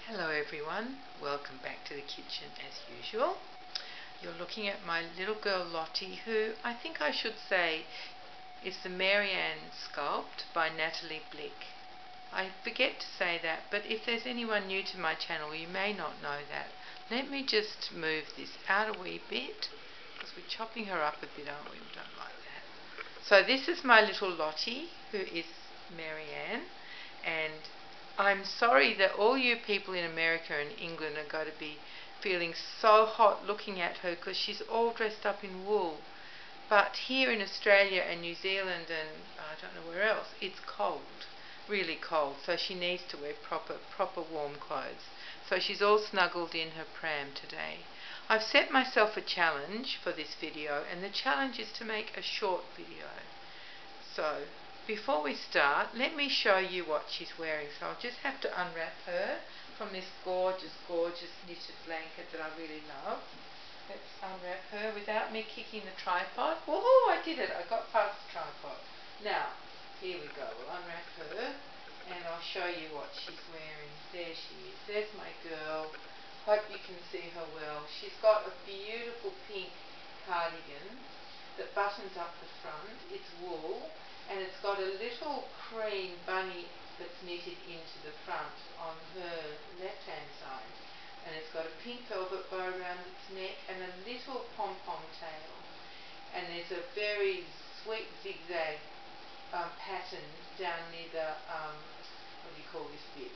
Hello everyone, welcome back to the kitchen as usual. You're looking at my little girl Lottie, who I think I should say is the Marianne sculpt by Natalie Blick. I forget to say that, but if there's anyone new to my channel you may not know that. Let me just move this out a wee bit because we're chopping her up a bit, aren't we? We don't like that. So this is my little Lottie, who is Marianne, and I'm sorry that all you people in America and England are going to be feeling so hot looking at her because she's all dressed up in wool. But here in Australia and New Zealand and I don't know where else, it's cold, really cold. So she needs to wear proper warm clothes. So she's all snuggled in her pram today. I've set myself a challenge for this video, and the challenge is to make a short video. So before we start, let me show you what she's wearing. So I'll just have to unwrap her from this gorgeous knitted blanket that I really love. Let's unwrap her without me kicking the tripod. Oh, I did it. I got past the tripod. Now, here we go. We'll unwrap her and I'll show you what she's wearing. There she is. There's my girl. Hope you can see her well. She's got a beautiful pink cardigan that buttons up the front. It's wool. And it's got a little cream bunny that's knitted into the front on her left-hand side. And it's got a pink velvet bow around its neck and a little pom-pom tail. And there's a very sweet zigzag pattern down near the, what do you call this bit?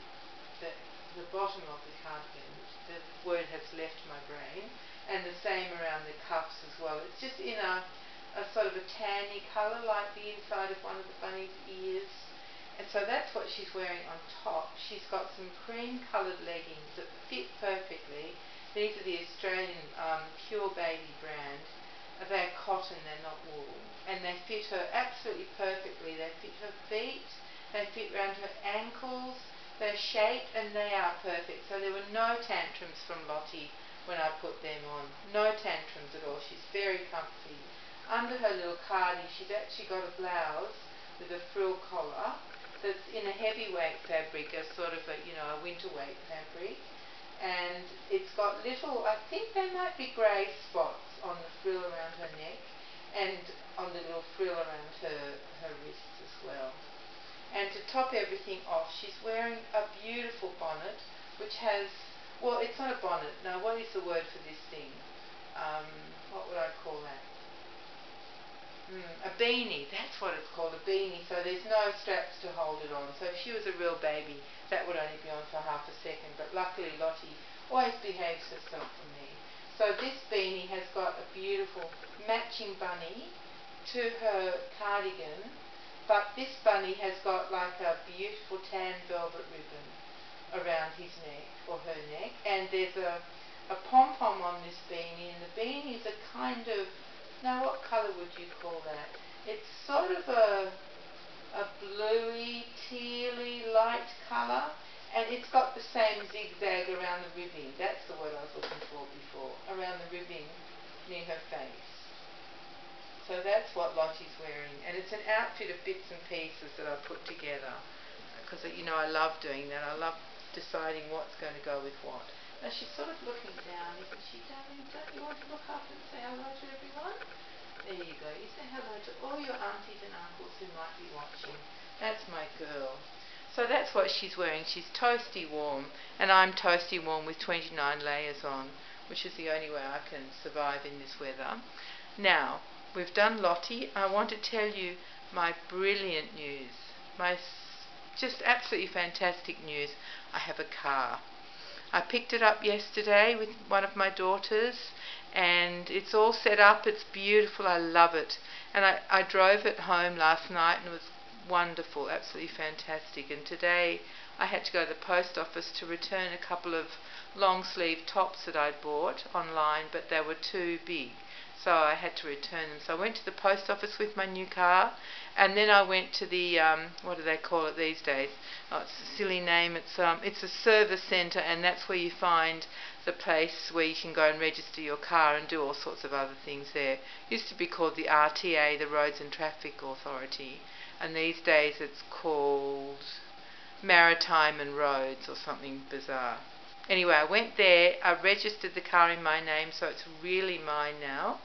The bottom of the cardigan. The word has left my brain. And the same around the cuffs as well. It's just in a sort of a tanny colour like the inside of one of the bunny's ears. And so that's what she's wearing on top. She's got some cream coloured leggings that fit perfectly. These are the Australian Pure Baby brand. They're cotton, they're not wool. And they fit her absolutely perfectly. They fit her feet, they fit around her ankles, they're shaped and they are perfect. So there were no tantrums from Lottie when I put them on. No tantrums at all. She's very comfy. Under her little cardi, she's actually got a blouse with a frill collar that's in a heavyweight fabric, a sort of a, a winter weight fabric. And it's got little, I think they might be grey spots on the frill around her neck and on the little frill around her wrists as well. And to top everything off, she's wearing a beautiful bonnet, which has, well, it's not a bonnet. Now, what is the word for this thing? What would I call that? A beanie, that's what it's called, a beanie. So there's no straps to hold it on. So if she was a real baby, that would only be on for half a second. But luckily Lottie always behaves herself for me. So this beanie has got a beautiful matching bunny to her cardigan. But this bunny has got like a beautiful tan velvet ribbon around his neck, or her neck. And there's a pom-pom on this beanie. And the beanie is a kind of, now what colour would you call that? It's sort of a bluey, tealy, light colour, and it's got the same zigzag around the ribbing. That's the word I was looking for before, around the ribbing near her face. So that's what Lottie's wearing, and it's an outfit of bits and pieces that I put together, because I love doing that. I love deciding what's going to go with what. Now she's sort of looking down, isn't she, darling? Don't you want to look up and say hello to everyone? There you go. You say hello to all your aunties and uncles who might be watching. That's my girl. So that's what she's wearing. She's toasty warm, and I'm toasty warm with 29 layers on, which is the only way I can survive in this weather. Now, we've done Lottie. I want to tell you my brilliant news. My just absolutely fantastic news. I have a car. I picked it up yesterday with one of my daughters, and it's all set up. It's beautiful. I love it. And I drove it home last night, and it was wonderful, absolutely fantastic. And today I had to go to the post office to return a couple of long sleeve tops that I'd bought online, but they were too big. So I had to return them. So I went to the post office with my new car, and then I went to the, what do they call it these days? Oh, it's a silly name. It's a service centre, and that's where you find the place where you can go and register your car and do all sorts of other things there. It used to be called the RTA, the Roads and Traffic Authority, and these days it's called Maritime and Roads or something bizarre. Anyway, I went there, I registered the car in my name, so it's really mine now.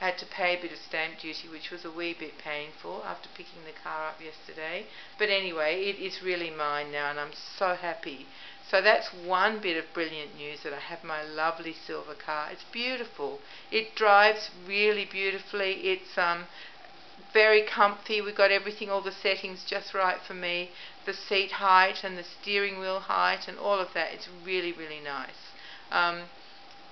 I had to pay a bit of stamp duty, which was a wee bit painful after picking the car up yesterday. But anyway, it is really mine now, and I'm so happy. So that's one bit of brilliant news, that I have my lovely silver car. It's beautiful. It drives really beautifully. It's very comfy. We've got everything, all the settings just right for me. The seat height and the steering wheel height and all of that. It's really, really nice.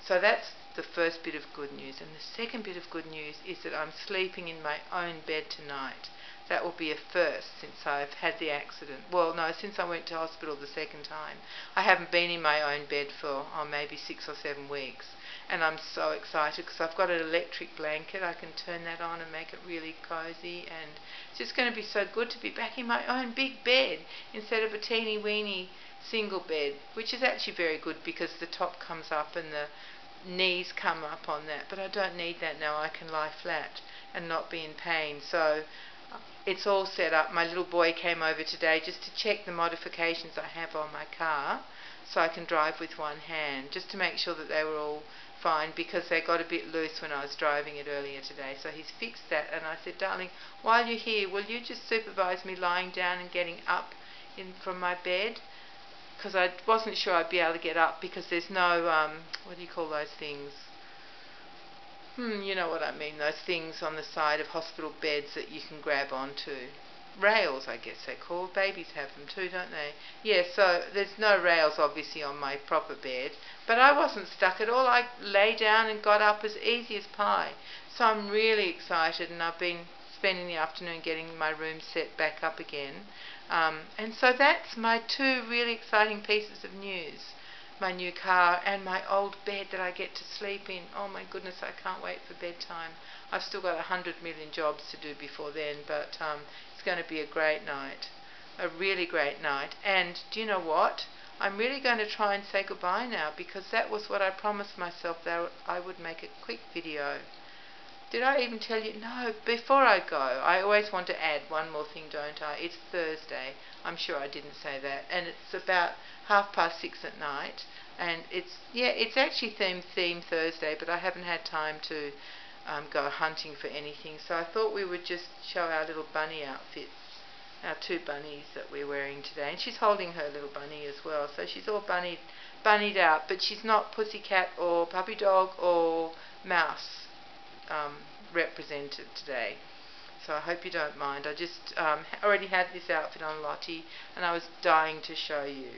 So that's the first bit of good news. And the second bit of good news is that I'm sleeping in my own bed tonight. That will be a first since I've had the accident. Well, no, since I went to hospital the second time. I haven't been in my own bed for maybe 6 or 7 weeks. And I'm so excited because I've got an electric blanket. I can turn that on and make it really cosy. And it's just going to be so good to be back in my own big bed instead of a teeny weeny single bed, which is actually very good because the top comes up and the knees come up on that. But I don't need that now. I can lie flat and not be in pain. So it's all set up. My little boy came over today just to check the modifications I have on my car so I can drive with one hand, just to make sure that they were all fine, because they got a bit loose when I was driving it earlier today. So he's fixed that, and I said, darling, while you're here, will you just supervise me lying down and getting up from my bed? Because I wasn't sure I'd be able to get up because there's no, what do you call those things? You know what I mean, those things on the side of hospital beds that you can grab onto. Rails, I guess they're called. Babies have them too, don't they? Yeah, so there's no rails obviously on my proper bed, but I wasn't stuck at all. I lay down and got up as easy as pie. So I'm really excited, and I've been spending the afternoon getting my room set back up again. And so that's my two really exciting pieces of news. My new car and my old bed that I get to sleep in. Oh my goodness, I can't wait for bedtime. I've still got 100 million jobs to do before then, but it's going to be a great night. A really great night. And do you know what? I'm really going to try and say goodbye now, because that was what I promised myself, that I would make a quick video. Did I even tell you? No, before I go, I always want to add one more thing, don't I? It's Thursday. I'm sure I didn't say that. And it's about 6:30 at night. And it's actually theme Thursday, but I haven't had time to go hunting for anything. So I thought we would just show our little bunny outfits, our two bunnies that we're wearing today. And she's holding her little bunny as well. So she's all bunnied out, but she's not pussycat or puppy dog or mouse represented today. So I hope you don't mind. I just already had this outfit on Lottie, and I was dying to show you.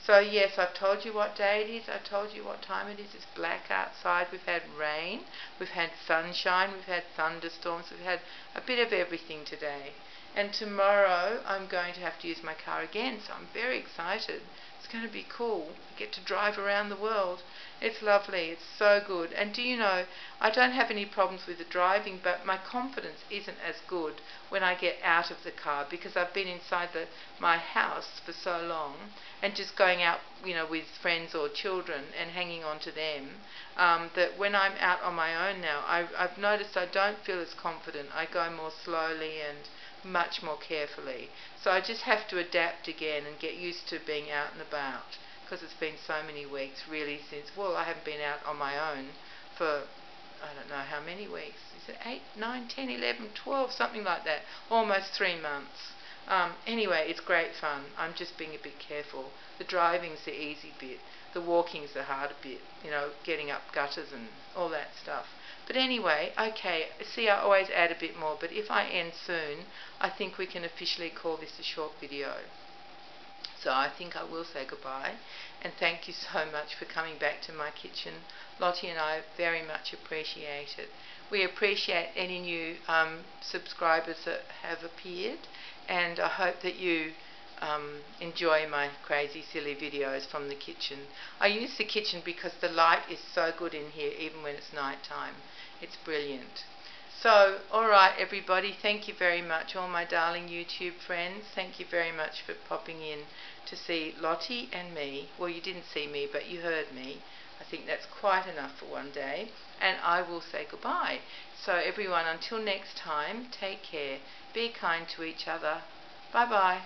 So yes, I've told you what day it is. I've told you what time it is. It's black outside. We've had rain. We've had sunshine. We've had thunderstorms. We've had a bit of everything today. And tomorrow I'm going to have to use my car again, so I'm very excited. It's going to be cool. I get to drive around the world. It's lovely. It's so good. And do you know, I don't have any problems with the driving, but my confidence isn't as good when I get out of the car, because I've been inside my house for so long, and just going out, with friends or children and hanging on to them, that when I'm out on my own now, I've noticed I don't feel as confident. I go more slowly and much more carefully. So I just have to adapt again and get used to being out and about, because it's been so many weeks really since, I haven't been out on my own for, I don't know how many weeks. Is it 8, 9, 10, 11, 12, something like that. Almost 3 months. Anyway, it's great fun. I'm just being a bit careful. The driving's the easy bit. The walking's the harder bit. Getting up gutters and all that stuff. But anyway, okay, see, I always add a bit more, but if I end soon, I think we can officially call this a short video. So I think I will say goodbye, and thank you so much for coming back to my kitchen. Lottie and I very much appreciate it. We appreciate any new subscribers that have appeared, and I hope that you enjoy my crazy silly videos from the kitchen. I use the kitchen because the light is so good in here, even when it's night time. It's brilliant. So, alright everybody, thank you very much, all my darling YouTube friends. Thank you very much for popping in to see Lottie and me. Well, you didn't see me, but you heard me. I think that's quite enough for one day. And I will say goodbye. So everyone, until next time, take care. Be kind to each other. Bye bye.